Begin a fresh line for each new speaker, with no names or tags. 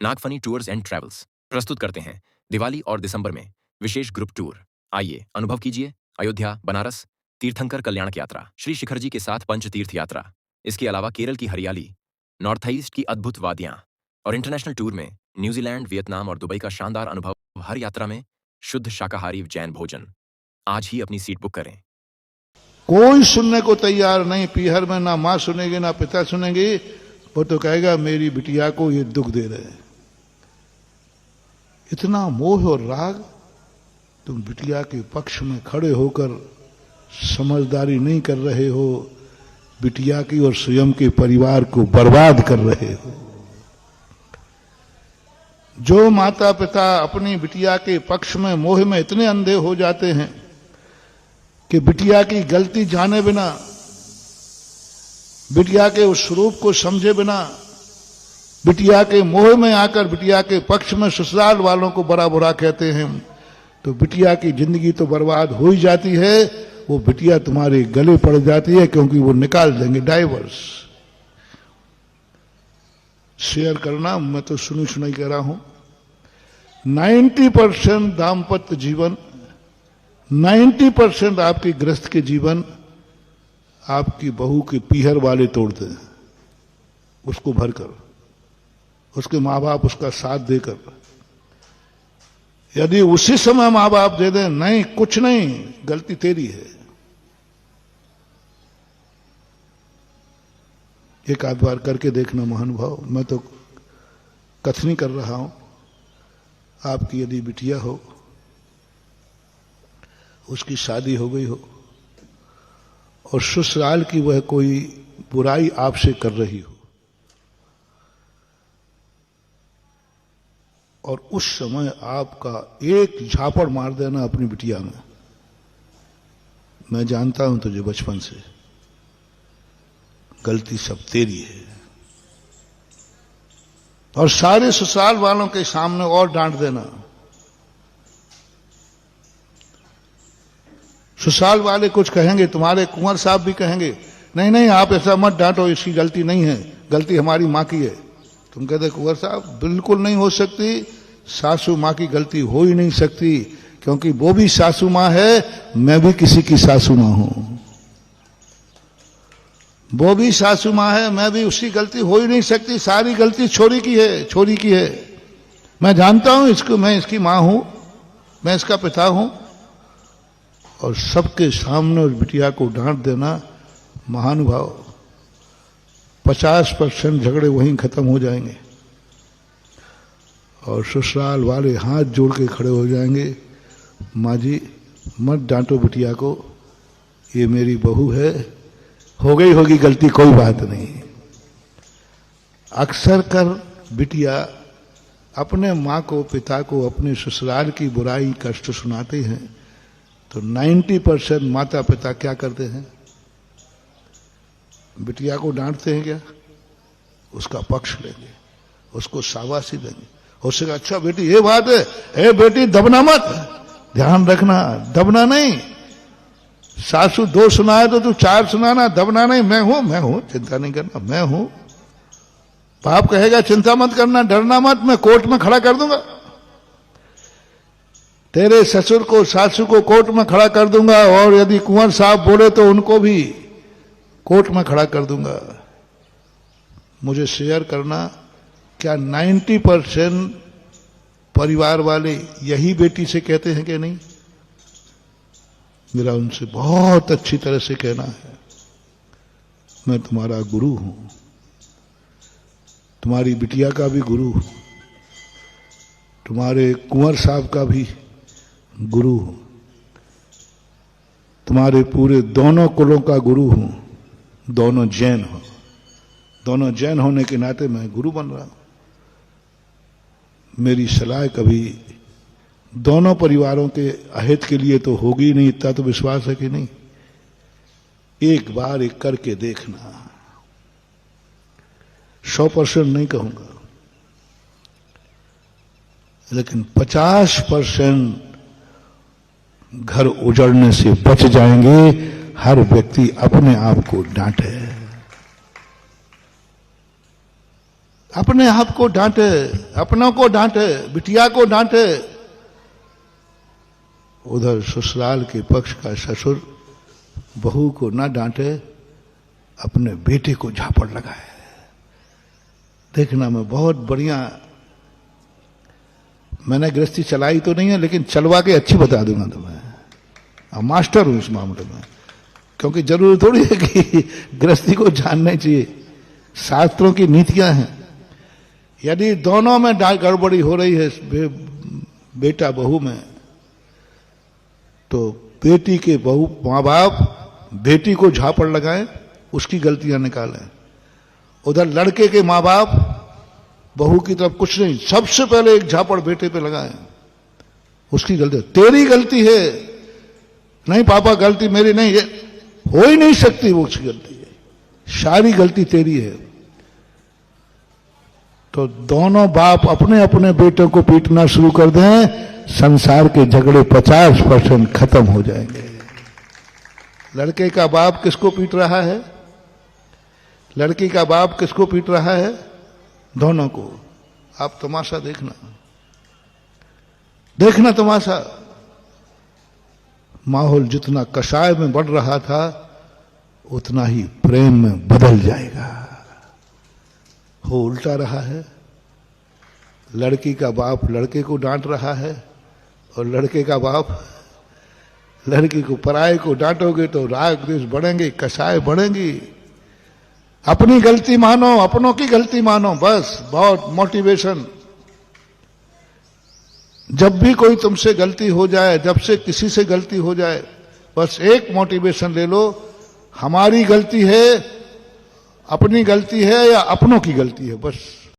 Nagphani tours and travels प्रस्तुत करते हैं दिवाली और दिसंबर में विशेष ग्रुप टूर। आइए अनुभव कीजिए अयोध्या, बनारस, तीर्थंकर कल्याणक यात्रा, श्री शिखर जी के साथ पंच तीर्थ यात्रा। इसके अलावा केरल की हरियाली, नॉर्थ ईस्ट की अद्भुत वादियां और इंटरनेशनल टूर में न्यूजीलैंड, वियतनाम और दुबई का शानदार अनुभव। हर यात्रा में शुद्ध शाकाहारी जैन भोजन। आज ही अपनी सीट बुक करें।
कोई सुनने को तैयार नहीं। पीहर में ना मां सुनेगी ना पिता सुनेंगे। वो तो कहेगा मेरी बिटिया को ये दुख दे रहे हैं। इतना मोह और राग। तुम बिटिया के पक्ष में खड़े होकर समझदारी नहीं कर रहे हो, बिटिया की और स्वयं के परिवार को बर्बाद कर रहे हो। जो माता पिता अपनी बिटिया के पक्ष में मोह में इतने अंधे हो जाते हैं कि बिटिया की गलती जाने बिना, बिटिया के उस स्वरूप को समझे बिना, बिटिया के मोह में आकर बिटिया के पक्ष में ससुराल वालों को बड़ा बुरा कहते हैं, तो बिटिया की जिंदगी तो बर्बाद हो ही जाती है। वो बिटिया तुम्हारे गले पड़ जाती है, क्योंकि वो निकाल देंगे डाइवर्स। शेयर करना, मैं तो सुनी सुनाई कह रहा हूं। 90% दाम्पत्य जीवन, 90% आपकी गृहस्थ के जीवन आपकी बहू के पीहर वाले तोड़ते हैं, उसको भरकर, उसके मां बाप उसका साथ देकर। यदि उसी समय मां बाप दे दें, नहीं कुछ नहीं, गलती तेरी है, एक आध बार करके देखना महानुभाव। मैं तो कथनी कर रहा हूं। आपकी यदि बिटिया हो, उसकी शादी हो गई हो और ससुराल की वह कोई बुराई आपसे कर रही हो, और उस समय आपका एक झापड़ मार देना अपनी बिटिया में। मैं जानता हूं तुझे बचपन से, गलती सब तेरी है, और सारे ससुराल वालों के सामने और डांट देना। ससुराल वाले कुछ कहेंगे, तुम्हारे कुंवर साहब भी कहेंगे नहीं नहीं आप ऐसा मत डांटो, इसकी गलती नहीं है, गलती हमारी मां की है। तुम कहते कुंवर साहब बिल्कुल नहीं हो सकती, सासू मां की गलती हो ही नहीं सकती, क्योंकि वो भी सासू मां है, मैं भी किसी की सासू मां हूं। वो भी सासू मां है, मैं भी, उसकी गलती हो ही नहीं सकती, सारी गलती छोरी की है, छोरी की है। मैं जानता हूं इसको, मैं इसकी मां हूं, मैं इसका पिता हूं। और सबके सामने उस बिटिया को डांट देना, महानुभाव 50% झगड़े वहीं खत्म हो जाएंगे, और ससुराल वाले हाथ जोड़ के खड़े हो जाएंगे, माँ जी मत डांटो बिटिया को, ये मेरी बहू है, हो गई होगी गलती, कोई बात नहीं। अक्सर कर बिटिया अपने माँ को, पिता को अपने ससुराल की बुराई कष्ट सुनाते हैं, तो 90% माता पिता क्या करते हैं? बिटिया को डांटते हैं क्या? उसका पक्ष लेंगे, उसको शाबाशी देंगे, उससे कहा अच्छा बेटी ये बात है, ए बेटी दबना मत, ध्यान रखना, दबना नहीं। सासू 2 सुनाए तो तू 4 सुनाना, दबना नहीं। मैं हूं, चिंता नहीं करना, मैं हूं। बाप कहेगा चिंता मत करना, डरना मत, मैं कोर्ट में खड़ा कर दूंगा, तेरे ससुर को, सासू को कोर्ट में खड़ा कर दूंगा, और यदि कुंवर साहब बोले तो उनको भी कोर्ट में खड़ा कर दूंगा। मुझे शेयर करना, क्या 90% परिवार वाले यही बेटी से कहते हैं कि नहीं? मेरा उनसे बहुत अच्छी तरह से कहना है, मैं तुम्हारा गुरु हूं, तुम्हारी बिटिया का भी गुरु हूं, तुम्हारे कुंवर साहब का भी गुरु हूं, तुम्हारे पूरे दोनों कुलों का गुरु हूं, दोनों जैन हो, दोनों जैन होने के नाते मैं गुरु बन रहा हूं। मेरी सलाह कभी दोनों परिवारों के अहित के लिए तो होगी नहीं, इतना तो विश्वास है कि नहीं। एक बार एक करके देखना, 100% नहीं कहूंगा, लेकिन 50% घर उजड़ने से बच जाएंगे। हर व्यक्ति अपने आप को डांटे। अपने आप को डांटे, अपनों को डांटे, बिटिया को डांटे, उधर ससुराल के पक्ष का ससुर बहू को ना डांटे, अपने बेटे को झापड़ लगाए। देखना, मैं बहुत बढ़िया, मैंने गृहस्थी चलाई तो नहीं है लेकिन चलवा के अच्छी बता दूंगा तुम्हें। मास्टर हूं इस मामले में, क्योंकि जरूरी थोड़ी है कि गृहस्थी को जानना चाहिए, शास्त्रों की नीतियां हैं। यदि दोनों में गड़बड़ी हो रही है, बेटा बहू में, तो बेटी के बहू मां बाप बेटी को झापड़ लगाएं, उसकी गलतियां निकालें। उधर लड़के के मां बाप बहू की तरफ कुछ नहीं, सबसे पहले एक झापड़ बेटे पे लगाएं, उसकी गलती, तेरी गलती है। नहीं पापा गलती मेरी नहीं है, हो ही नहीं सकती, वो उसकी गलती है, सारी गलती तेरी है। तो दोनों बाप अपने अपने बेटों को पीटना शुरू कर दें, संसार के झगड़े 50% खत्म हो जाएंगे। लड़के का बाप किसको पीट रहा है, लड़की का बाप किसको पीट रहा है, दोनों को। आप तमाशा देखना, देखना तमाशा। माहौल जितना कषाय में बढ़ रहा था, उतना ही प्रेम में बदल जाएगा। हो उल्टा रहा है, लड़की का बाप लड़के को डांट रहा है, और लड़के का बाप लड़की को, पराये को डांटोगे तो राग द्वेष बढ़ेंगे, कषाय बढ़ेंगी। अपनी गलती मानो, अपनों की गलती मानो, बस। बहुत मोटिवेशन। जब भी कोई तुमसे गलती हो जाए, जब से किसी से गलती हो जाए, बस एक मोटिवेशन ले लो, हमारी गलती है, अपनी गलती है या अपनों की गलती है, बस।